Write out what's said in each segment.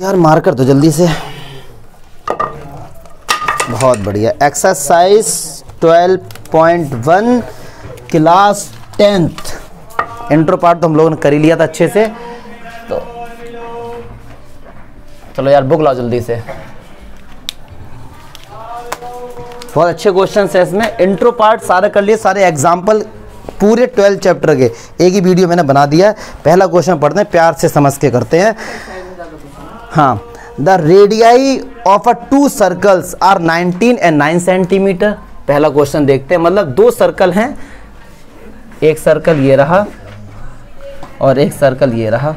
यार मार कर दो जल्दी से। बहुत बढ़िया। Exercise 12.1 class 10th intro part तो हम लोगों ने कर ही लिया था अच्छे से। तो चलो यार बुक लाओ जल्दी से। बहुत अच्छे क्वेश्चन है इसमें। इंट्रो पार्ट सारे कर लिए, सारे एग्जाम्पल पूरे 12 चैप्टर के एक ही वीडियो मैंने बना दिया है। पहला क्वेश्चन पढ़ते हैं, प्यार से समझ के करते हैं। हाँ, the radii of a two circles are 19 and 9 centimetre. पहला क्वेश्चन देखते हैं। मतलब दो सर्कल हैं, एक सर्कल ये रहा और एक सर्कल ये रहा।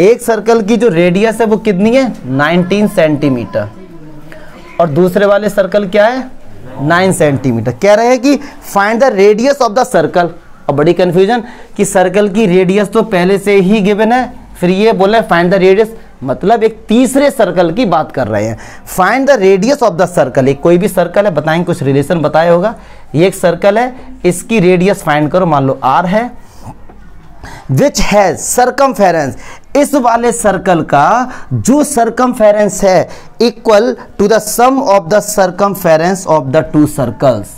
एक सर्कल की जो रेडियस है वो कितनी है 19 सेंटीमीटर और दूसरे वाले सर्कल क्या है 9 सेंटीमीटर। कह रहे हैं कि find the radius of the circle. और बड़ी कंफ्यूजन कि सर्कल की रेडियस तो पहले से ही गिवन है, फिर ये बोला फाइंड द रेडियस, मतलब एक तीसरे सर्कल की बात कर रहे हैं। Find the radius of the circle. एक कोई भी सर्कल है, बताएंगे कुछ रिलेशन बताया होगा। ये एक सर्कल है, इसकी रेडियस फाइंड करो। मान लो r है, विच हैज सर्कमफेरेंस। इस वाले सर्कल का जो सर्कमफेरेंस है equal to the sum of the circumference of the two circles.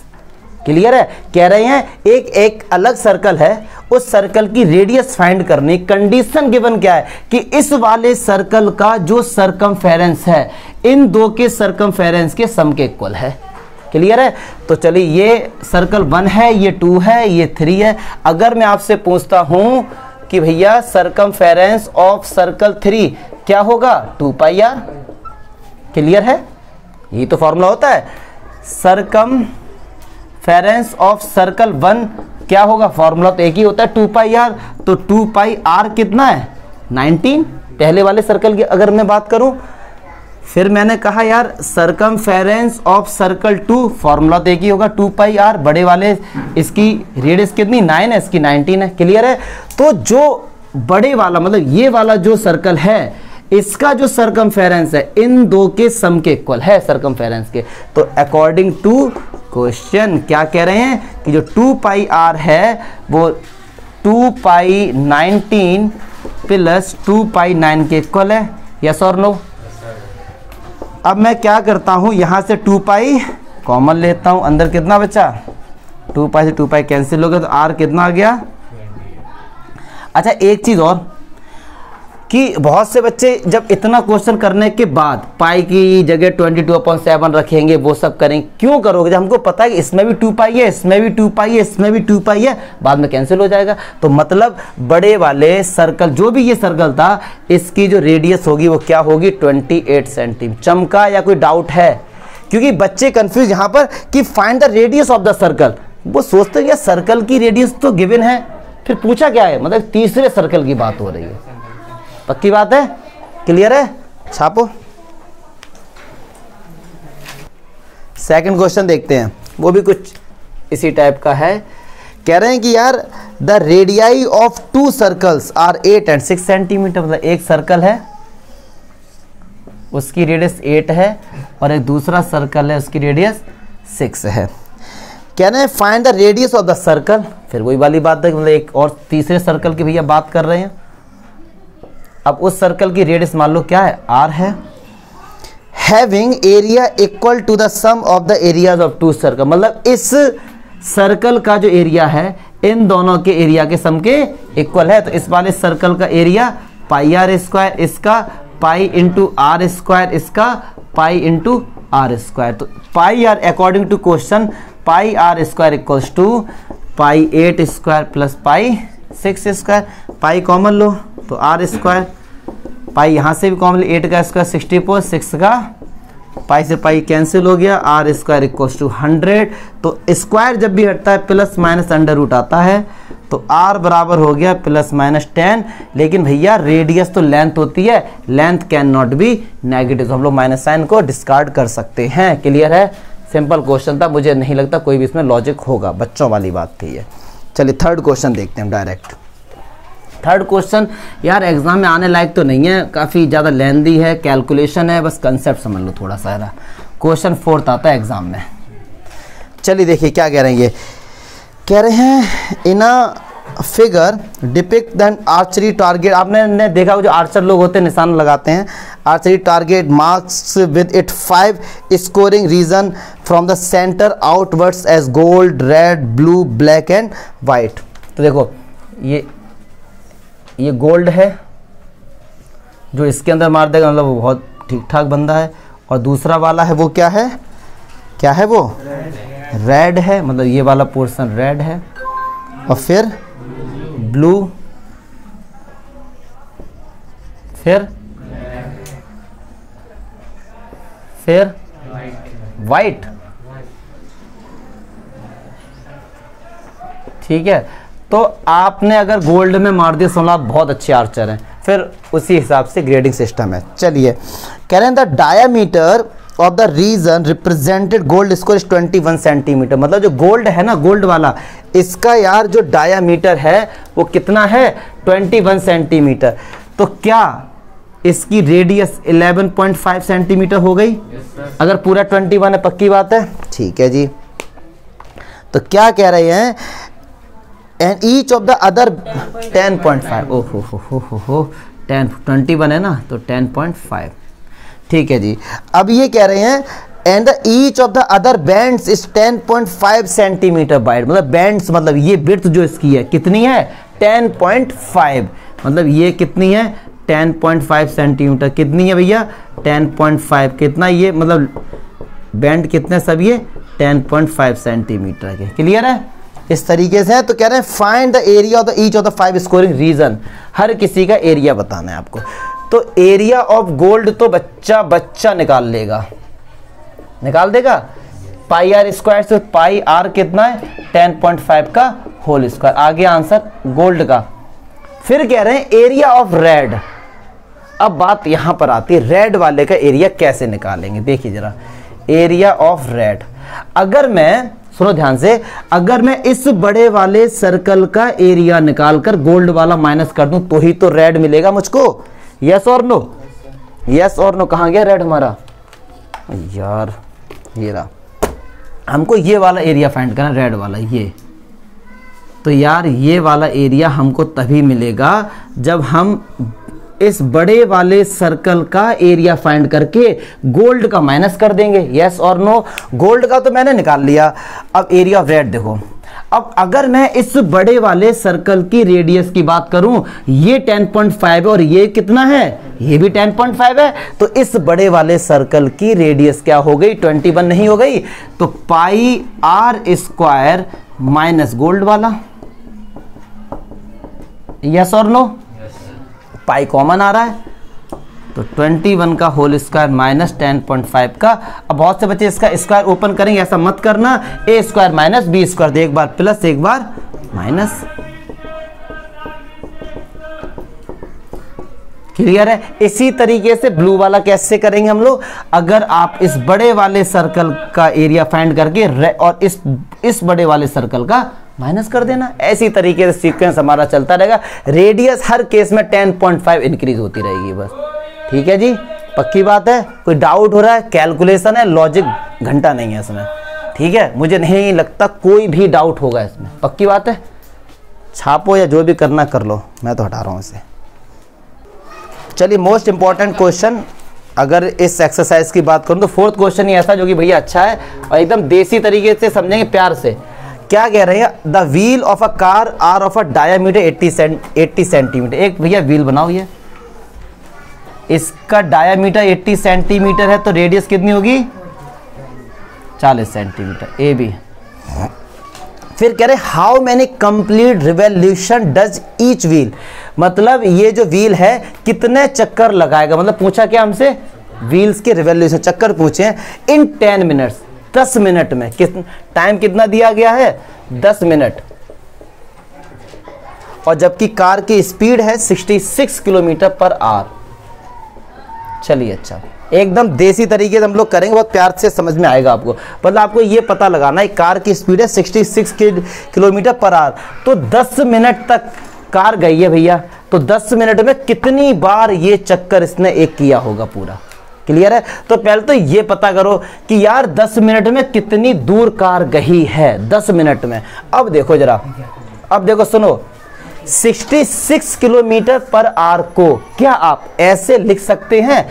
Clear है। कह रहे हैं एक अलग सर्कल है, उस सर्कल की रेडियस फाइंड करनी। कंडीशन गिवन क्या है कि इस वाले सर्कल का जो सर्कमफेरेंस है इन दो के सर्कमफेरेंस के सम के इक्वल है। क्लियर है। तो चलिए ये सर्कल 1 है, ये 2 है, ये 3 है। अगर मैं आपसे पूछता हूं कि भैया सर्कमफेरेंस ऑफ सर्कल 3 क्या होगा 2 पाई आर। क्लियर है। ये तो फॉर्मूला होता है। सर्कमफेरेंस ऑफ सर्कल 1 क्या होगा, फॉर्मूला तो एक ही होता है 2 पाई आर। तो 2 पाई आर कितना है 19। पहले वाले सर्कल की अगर मैं बात करूं, फिर मैंने कहा यार सर्कमफेरेंस ऑफ सर्कल 2 फॉर्मूला तो एक ही होगा 2 पाई आर। बड़े वाले इसकी रेडियस कितनी 9 है, इसकी 19 है। क्लियर है। तो जो बड़े वाला मतलब ये वाला जो सर्कल है इसका जो सर्कमफेरेंस है इन दो के सम के इक्वल है सर्कमफेरेंस के। तो अकॉर्डिंग टू क्वेश्चन क्या कह रहे हैं कि जो 2 पाई आर है वो 2 पाई 19 प्लस 2 पाई 9 के इक्वल है। यस और नो। अब मैं क्या करता हूं, यहां से 2 पाई कॉमन लेता हूं। अंदर कितना बचा 2 पाई से 2 पाई कैंसिल हो गया, तो आर कितना आ गया। अच्छा एक चीज और कि बहुत से बच्चे जब इतना क्वेश्चन करने के बाद पाई की जगह 22/7 रखेंगे, वो सब करेंगे। क्यों करोगे जब हमको पता है कि इसमें भी 2 पाई है, इसमें भी 2 पाई है, इसमें भी 2 पाई है, बाद में कैंसिल हो जाएगा। तो मतलब बड़े वाले सर्कल जो भी ये सर्कल था इसकी जो रेडियस होगी वो क्या होगी 28 सेंटीमीटर। चमका या कोई डाउट है? क्योंकि बच्चे कंफ्यूज यहाँ पर कि find the radius of the circle. वो सोचते हैं सर्कल की रेडियस तो गिवन है, फिर पूछा क्या है, मतलब तीसरे सर्कल की बात हो रही है। पक्की बात है। क्लियर है। छापो। सेकंड क्वेश्चन देखते हैं, वो भी कुछ इसी टाइप का है। कह रहे हैं कि यार the radii of two circles are 8 and 6 centimetre. मतलब एक सर्कल है उसकी रेडियस 8 है और एक दूसरा सर्कल है उसकी रेडियस 6 है। कह रहे हैं find the radius of the circle. फिर वही वाली बात है, मतलब एक और तीसरे सर्कल की भैया बात कर रहे हैं। अब उस सर्कल की रेडियस मान लो क्या है r है। Having area equal to the sum of the areas of two circle. मतलब इस सर्कल का जो एरिया है इन दोनों के एरिया के सम के इक्वल है। तो इस वाले सर्कल का एरिया पाई आर स्क्वायर, इसका पाई इंटू आर स्क्वायर, इसका पाई इंटू आर स्क्वायर। तो pi r according to question pi r square equals to pi 8 square plus pi 6 square. Pi common लो तो आर स्क्वायर, पाई यहाँ से भी common 8 का square 64, 6 का पाई से पाई कैंसिल हो गया, आर स्क्वायर इक्वल्स टू 100। तो स्क्वायर जब भी हटता है प्लस माइनस अंडर रूट आता है, तो आर बराबर हो गया +10। लेकिन भैया रेडियस तो लेंथ होती है, length can not be negative, तो हम लोग माइनस साइन को डिस्कार्ड कर सकते हैं। क्लियर है। सिंपल क्वेश्चन था, मुझे नहीं लगता कोई भी इसमें लॉजिक होगा, बच्चों वाली बात थी ये। चलिए थर्ड क्वेश्चन देखते हैं डायरेक्ट। थर्ड क्वेश्चन यार एग्जाम में आने लायक तो नहीं है, काफ़ी ज़्यादा लेंदी है, कैलकुलेशन है, बस कंसेप्ट समझ लो थोड़ा सा। क्वेश्चन 4th आता है एग्जाम में। चलिए देखिए क्या कह रहे हैं। ये कह रहे हैं in a figure depict than archery target. आपने देखा जो आर्चर लोग होते हैं निशान लगाते हैं, archery target marks with it 5 scoring region from the centre outwards as gold, red, blue, black and white. तो देखो ये गोल्ड है, जो इसके अंदर मार देगा मतलब वो बहुत ठीक ठाक बंदा है, और दूसरा वाला है वो क्या है, क्या है वो, रेड है, मतलब ये वाला पोर्शन रेड है, और फिर ब्लू, फिर वाइट। ठीक है, तो आपने अगर गोल्ड में मार दिया समझ आप बहुत अच्छे आर्चर हैं, फिर उसी हिसाब से ग्रेडिंग सिस्टम है। चलिए कह रहे हैं the diameter of the region represented gold score is 21 centimetre. मतलब जो गोल्ड है ना, गोल्ड वाला, इसका यार जो डायामीटर है वो कितना है, 21 सेंटीमीटर। तो क्या इसकी रेडियस 11.5 सेंटीमीटर हो गई? अगर पूरा 21 है, पक्की बात है, ठीक है जी। तो क्या कह रहे हैं, and each of the other 10.5, ओहो 21 है ना, तो 10.5, ठीक है जी। अब ये कह रहे हैं and the each of the other bands is 10.5 centimetre wide. मतलब बैंड्स मतलब ये विड्थ जो इसकी है कितनी है, 10.5, मतलब ये कितनी है, 10.5 सेंटीमीटर। कितनी है भैया, 10.5। कितना ये मतलब बैंड कितने सब ये 10.5 सेंटीमीटर के। क्लियर है, इस तरीके से है। तो कह रहे हैं find the area of the each of the 5 scoring region. हर किसी का एरिया बताना है आपको। तो एरिया ऑफ गोल्ड तो बच्चा निकाल लेगा, निकाल देगा। पाई आर स्क्वायर से पाई आर कितना है, 10.5 का होल स्क्वायर। आगे आंसर गोल्ड का। फिर कह रहे हैं एरिया ऑफ रेड। अब बात यहां पर आती है, रेड वाले का एरिया कैसे निकालेंगे। देखिए जरा, एरिया ऑफ रेड, अगर मैं, सुनो ध्यान से, अगर मैं इस बड़े वाले सर्कल का एरिया निकालकर गोल्ड वाला माइनस कर दूं तो ही तो रेड मिलेगा मुझको। यस और नो, यस और नो। कहां गया रेड हमारा यार, ये रहा। हमको ये वाला एरिया फाइंड करना, रेड वाला ये। तो यार ये वाला एरिया हमको तभी मिलेगा जब हम इस बड़े वाले सर्कल का एरिया फाइंड करके गोल्ड का माइनस कर देंगे। यस और नो। गोल्ड का तो मैंने निकाल लिया, अब एरिया ऑफ रेड देखो। अब अगर मैं इस बड़े वाले सर्कल की रेडियस की बात करूं, ये 10.5 है और ये कितना है, ये भी 10.5 है। तो इस बड़े वाले सर्कल की रेडियस क्या हो गई, 21 नहीं हो गई। तो pi r square minus gold वाला। यस और नो। पाई कॉमन आ रहा है, तो 21 का होल स्क्वायर माइनस 10.5 का। अब बहुत से बच्चे इसका स्क्वायर ओपन करेंगे, ऐसा मत करना। ए स्क्वायर माइनस बी स्क्वायर, एक बार प्लस एक बार माइनस। क्लियर है। इसी तरीके से ब्लू वाला कैसे करेंगे हम लोग, अगर आप इस बड़े वाले सर्कल का एरिया फाइंड करके और इस बड़े वाले सर्कल का माइनस कर देना। ऐसी तरीके से सीक्वेंस हमारा चलता रहेगा। रेडियस हर केस में 10.5 इंक्रीज होती रहेगी बस। ठीक है जी, पक्की बात है। कोई डाउट हो रहा है, कैलकुलेशन है, लॉजिक घंटा नहीं है इसमें। ठीक है, मुझे नहीं लगता कोई भी डाउट होगा इसमें। पक्की बात है। छापो या जो भी करना कर लो, मैं तो हटा रहा हूं इसे। चलिए मोस्ट इंपॉर्टेंट क्वेश्चन, अगर इस एक्सरसाइज की बात करूं तो फोर्थ क्वेश्चन ही ऐसा जो कि भैया अच्छा है और एकदम देसी तरीके से समझेंगे प्यार से। क्या कह रहे हैं, the wheel of a car are of a diameter 80 centimetre. एक भैया व्हील बनाओ, ये इसका डायामीटर 80 सेंटीमीटर है, तो रेडियस कितनी होगी, 40 सेंटीमीटर। A B. फिर कह रहे how many complete revolution does each wheel. मतलब ये जो व्हील है कितने चक्कर लगाएगा। मतलब पूछा क्या हमसे, व्हील्स के रिवॉल्यूशन चक्कर पूछे इन 10 मिनट्स, 10 मिनट में। टाइम कितना दिया गया है, 10 मिनट। और जबकि कार की स्पीड है 66 किलोमीटर पर आवर। चलिए अच्छा, एकदम देसी तरीके से हम लोग करेंगे, बहुत प्यार से समझ में आएगा आपको। मतलब आपको ये पता लगाना है कार की स्पीड है 66 किलोमीटर पर आवर। तो 10 मिनट तक कार गई है भैया, तो 10 मिनट में कितनी बार ये चक्कर इसने एक किया होगा पूरा। क्लियर है। तो पहले तो ये पता करो कि यार 10 मिनट में कितनी दूर कार गई है, 10 मिनट में। अब देखो जरा, अब देखो सुनो, 66 किलोमीटर पर आवर को क्या आप ऐसे लिख सकते हैं?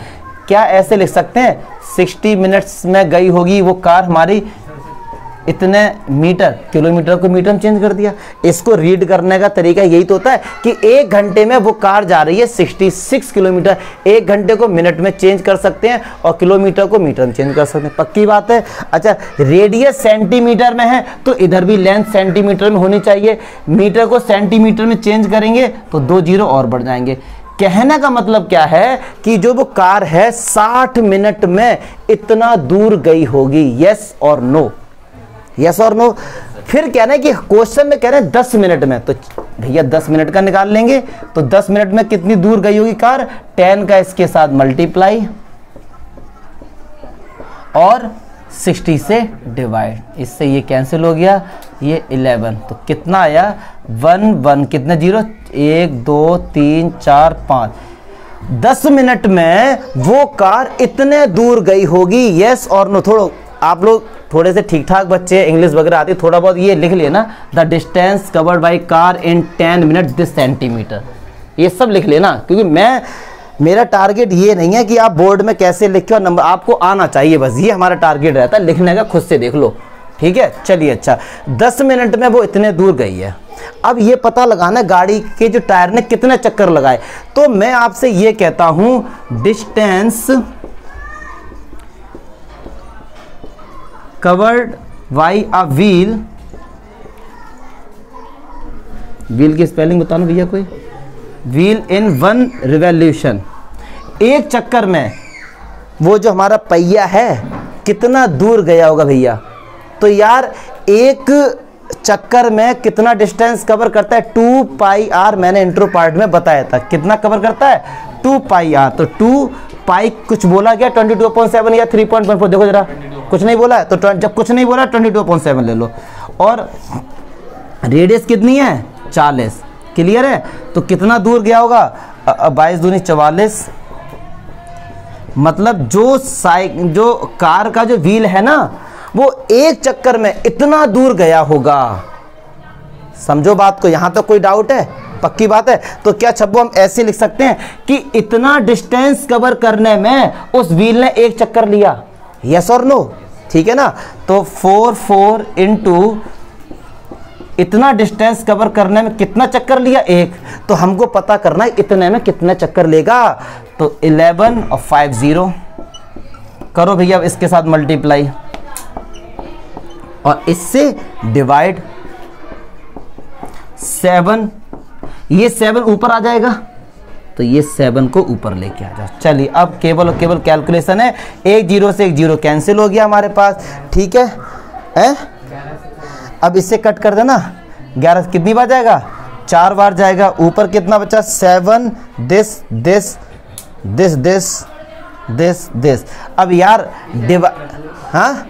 क्या ऐसे लिख सकते हैं? 60 मिनट्स में गई होगी वो कार हमारी इतने मीटर, किलोमीटर को मीटर में चेंज कर दिया। इसको रीड करने का तरीका यही तो होता है कि 1 घंटे में वो कार जा रही है 66 किलोमीटर। 1 घंटे को मिनट में चेंज कर सकते हैं और किलोमीटर को मीटर में चेंज कर सकते हैं। पक्की बात है। अच्छा, रेडियस सेंटीमीटर में है तो इधर भी लेंथ सेंटीमीटर में होनी चाहिए। मीटर को सेंटीमीटर में चेंज करेंगे तो 2 जीरो और बढ़ जाएंगे। कहने का मतलब क्या है कि जो वो कार है 60 मिनट में इतना दूर गई होगी। यस और नो, यस और नो। फिर कहना है कि क्वेश्चन में कह रहे हैं 10 मिनट में, तो भैया 10 मिनट का निकाल लेंगे तो 10 मिनट में कितनी दूर गई होगी कार? 10 का इसके साथ मल्टीप्लाई और 60 से डिवाइड, इससे ये कैंसिल हो गया, ये 11। तो कितना आया? 1 1 कितने जीरो? 1 2 3 4 5। 10 मिनट में वो कार इतने दूर गई होगी। यस और नो। थोड़ा आप लोग थोड़े से ठीक ठाक बच्चे, इंग्लिश वगैरह आती, थोड़ा बहुत ये लिख लेना। The distance covered by car in 10 minute this centimetre, ये सब लिख लेना, क्योंकि मेरा टारगेट ये नहीं है कि आप बोर्ड में कैसे लिखे और नंबर आपको आना चाहिए, बस ये हमारा टारगेट रहता है। लिखने का खुद से देख लो, ठीक है। चलिए, अच्छा 10 मिनट में वो इतने दूर गई है। अब ये पता लगाना गाड़ी के जो टायर ने कितने चक्कर लगाए। तो मैं आपसे ये कहता हूं distance covered by a wheel, wheel की स्पेलिंग बताना भैया कोई? व्हील इन 1 रिवॉल्यूशन, एक चक्कर में वो जो हमारा पहिया है कितना दूर गया होगा भैया? तो यार एक चक्कर में कितना डिस्टेंस कवर करता है? 2 पाई आर। मैंने इंट्रो पार्ट में बताया था कितना कवर करता है? 2 पाई आर। तो 2 पाई कुछ बोला गया 22.7 या 3.14? देखो जरा, कुछ नहीं बोला है तो जब कुछ नहीं बोला 22.7 ले लो। और रेडियस कितनी है? 40। क्लियर है? तो कितना दूर गया होगा? 22 दूनी 44। मतलब जो कार का जो व्हील है ना, वो एक चक्कर में इतना दूर गया होगा। समझो बात को, यहां तक कोई डाउट है? पक्की बात है। तो क्या छब्बो हम ऐसे लिख सकते हैं कि इतना डिस्टेंस कवर करने में उस व्हील ने एक चक्कर लिया? यस और नो, ठीक है ना। तो 4 इंटू इतना डिस्टेंस कवर करने में कितना चक्कर लिया? एक। तो हमको पता करना है इतने में कितना चक्कर लेगा। तो 11 और 5 0 करो भैया, अब इसके साथ मल्टीप्लाई और इससे डिवाइड। 7, ये 7 ऊपर आ जाएगा तो ये 7 को ऊपर लेके आ जाओ। चलिए, अब केवल और केवल कैलकुलेशन है। 1 0 से 1 0 कैंसिल हो गया हमारे पास, ठीक है। अब इससे कट कर देना। 11 कितनी बार जाएगा? 4 बार जाएगा। ऊपर कितना बचा? 7 दिस। अब यार हाँ,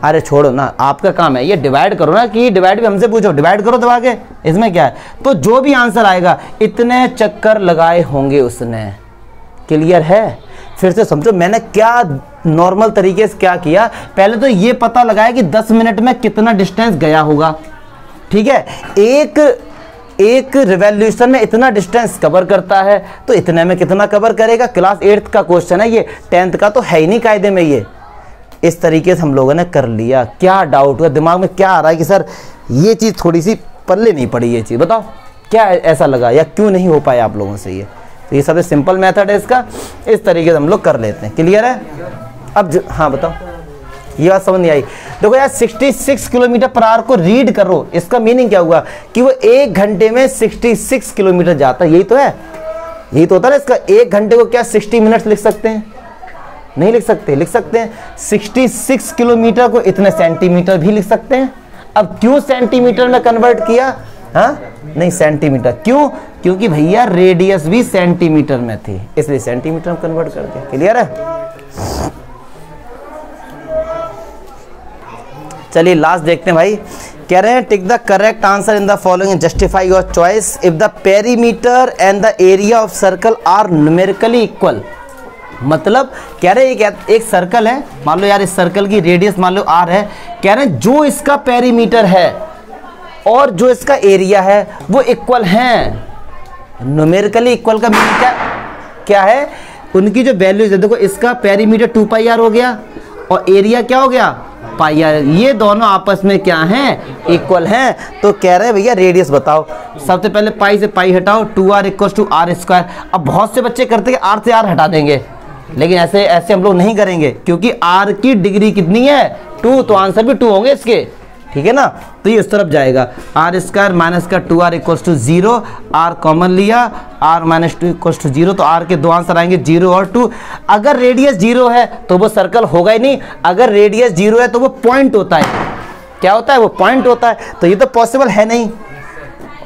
अरे छोड़ो ना, आपका काम है ये डिवाइड करो ना, कि डिवाइड भी हमसे पूछो, डिवाइड करो दबा के, इसमें क्या है। तो जो भी आंसर आएगा इतने चक्कर लगाए होंगे उसने। क्लियर है? फिर से समझो मैंने क्या नॉर्मल तरीके से क्या किया। पहले तो ये पता लगाया कि 10 मिनट में कितना डिस्टेंस गया होगा, ठीक है। एक रिवॉल्यूशन में इतना डिस्टेंस कवर करता है, तो इतने में कितना कवर करेगा? क्लास 8th का क्वेश्चन है ये, 10th का तो है ही नहीं कायदे में। ये इस तरीके से हम लोगों ने कर लिया। क्या डाउट हुआ दिमाग में? क्या आ रहा है कि सर ये चीज़ थोड़ी सी पल्ले नहीं पड़ी, ये चीज़ बताओ क्या ऐसा लगा या क्यों नहीं हो पाया आप लोगों से ये? तो ये सबसे सिंपल मेथड है इसका, इस तरीके से हम लोग कर लेते हैं। क्लियर है? अब हाँ बताओ, ये बात समझ नहीं आई? देखो यार 66 किलोमीटर पर आवर को रीड करो, इसका मीनिंग क्या हुआ कि वो 1 घंटे में 66 किलोमीटर जाता है। यही तो है, यही तो होता है ना इसका। 1 घंटे को क्या 60 मिनट्स लिख सकते हैं? नहीं लिख सकते? लिख सकते हैं। 66 किलोमीटर को इतने सेंटीमीटर भी लिख सकते हैं। अब क्यों सेंटीमीटर में कन्वर्ट किया? हाँ नहीं, सेंटीमीटर क्यों? क्योंकि भैया रेडियस भी सेंटीमीटर में थी, इसलिए सेंटीमीटर में कन्वर्ट कर दिया। क्लियर है? चलिए लास्ट देखते हैं भाई। कह रहे हैं tick the correct answer in the following, justify your choice if the perimeter and the area of circle are numerically equal. मतलब कह रहे हैं एक सर्कल है, मान लो यार इस सर्कल की रेडियस मान लो r है। कह रहे हैं जो इसका पेरीमीटर है और जो इसका एरिया है वो इक्वल हैं। न्यूमेरिकली इक्वल का मीनिंग क्या है, उनकी जो वैल्यूज है, देखो इसका पेरीमीटर 2 पाई आर हो गया और एरिया क्या हो गया पाई आर, ये दोनों आपस में क्या हैं, इक्वल हैं। तो कह रहे हैं भैया रेडियस बताओ। सबसे पहले पाई से पाई हटाओ, 2r equal to are square. अब बहुत से बच्चे करते हैं आर से आर हटा देंगे, लेकिन ऐसे हम लोग नहीं करेंगे, क्योंकि आर की डिग्री कितनी है 2, तो आंसर भी 2 होंगे इसके, ठीक है ना। तो ये इस तरफ जाएगा, आर स्क्वायर माइनस का 2r equal to 0, r common लिया, r माइनस 2 इक्वल टू 0, तो r के दो आंसर आएंगे 0 और 2। अगर रेडियस 0 है तो वो सर्कल होगा ही नहीं, अगर रेडियस 0 है तो वो पॉइंट होता है। क्या होता है, वो पॉइंट होता है, तो ये तो पॉसिबल है नहीं।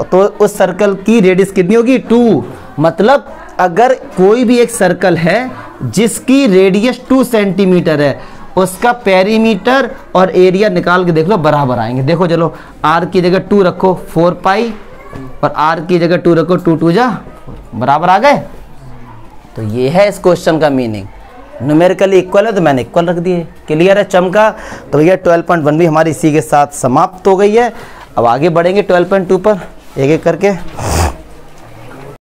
तो उस सर्कल की रेडियस कितनी होगी 2। मतलब अगर कोई भी एक सर्कल है जिसकी रेडियस 2 सेंटीमीटर है, उसका पेरीमीटर और एरिया निकाल के देख लो, बराबर आएंगे। देखो चलो, r की जगह 2 रखो 4 पाई और r की जगह 2 रखो 2 2 जा, बराबर आ गए। तो ये है इस क्वेश्चन का मीनिंग। न्यूमेरिकली इक्वल है तो मैंने इक्वल रख दिए। क्लियर है चमका। तो भैया 12.1 भी हमारी इसी के साथ समाप्त हो गई है। अब आगे बढ़ेंगे 12.2 पर एक एक करके।